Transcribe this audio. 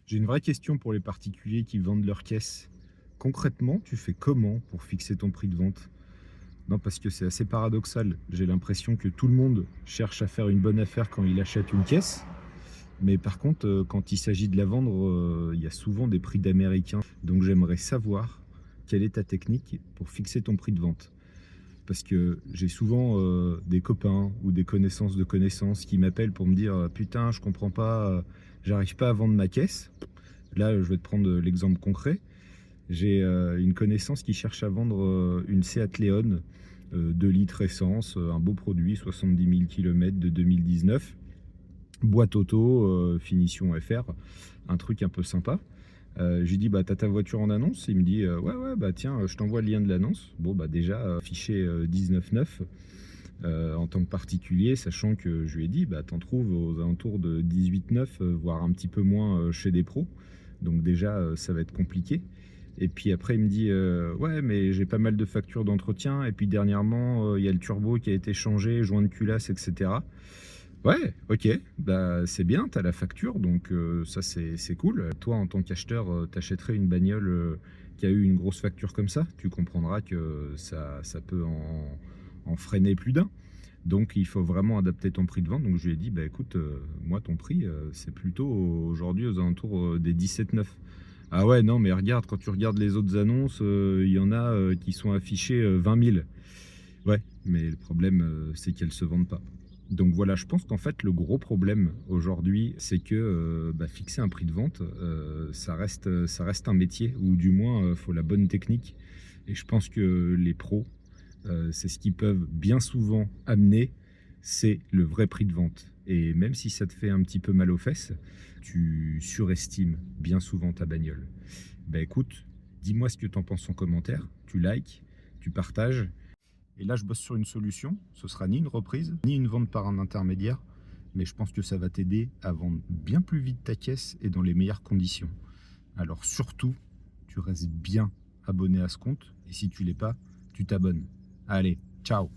J'ai une vraie question pour les particuliers qui vendent leurs caisses. Concrètement, tu fais comment pour fixer ton prix de vente? Non, parce que c'est assez paradoxal. J'ai l'impression que tout le monde cherche à faire une bonne affaire quand il achète une caisse. Mais par contre, quand il s'agit de la vendre, il y a souvent des prix d'américain. Donc j'aimerais savoir quelle est ta technique pour fixer ton prix de vente. Parce que j'ai souvent des copains ou des connaissances de connaissances qui m'appellent pour me dire putain, je comprends pas, j'arrive pas à vendre ma caisse. Là, je vais te prendre l'exemple concret. J'ai une connaissance qui cherche à vendre une Seat Leon 2 litres essence, un beau produit, 70 000 km de 2019, boîte auto, finition FR, un truc un peu sympa. J'ai dit, bah, t'as ta voiture en annonce? Il me dit, ouais, ouais, bah tiens, je t'envoie le lien de l'annonce. Bon, bah déjà, affiché 19,9 en tant que particulier, sachant que je lui ai dit, bah, t'en trouves aux alentours de 18,9, voire un petit peu moins chez des pros. Donc déjà, ça va être compliqué. Et puis après, il me dit, ouais, mais j'ai pas mal de factures d'entretien. Et puis dernièrement, il y a le turbo qui a été changé, joint de culasse, etc. Ouais, OK, bah, c'est bien, tu as la facture, donc ça, c'est cool. Toi, en tant qu'acheteur, tu achèterais une bagnole, qui a eu une grosse facture comme ça? Tu comprendras que ça peut en freiner plus d'un. Donc il faut vraiment adapter ton prix de vente. Donc je lui ai dit: «Bah, écoute, moi, ton prix, c'est plutôt aujourd'hui aux alentours, des 17,9». «Ah ouais, non, mais regarde, quand tu regardes les autres annonces, il y en a, qui sont affichées, 20 000». Ouais, mais le problème, c'est qu'elles se vendent pas. Donc voilà, je pense qu'en fait, le gros problème aujourd'hui, c'est que, bah, fixer un prix de vente, ça reste un métier ou du moins, faut la bonne technique et je pense que les pros, c'est ce qu'ils peuvent bien souvent amener, c'est le vrai prix de vente et même si ça te fait un petit peu mal aux fesses, tu surestimes bien souvent ta bagnole. Bah, écoute, dis-moi ce que tu en penses en commentaire, tu likes, tu partages et là, je bosse sur une solution. Ce sera ni une reprise, ni une vente par un intermédiaire. Mais je pense que ça va t'aider à vendre bien plus vite ta caisse et dans les meilleures conditions. Alors surtout, tu restes bien abonné à ce compte. Et si tu l'es pas, tu t'abonnes. Allez, ciao!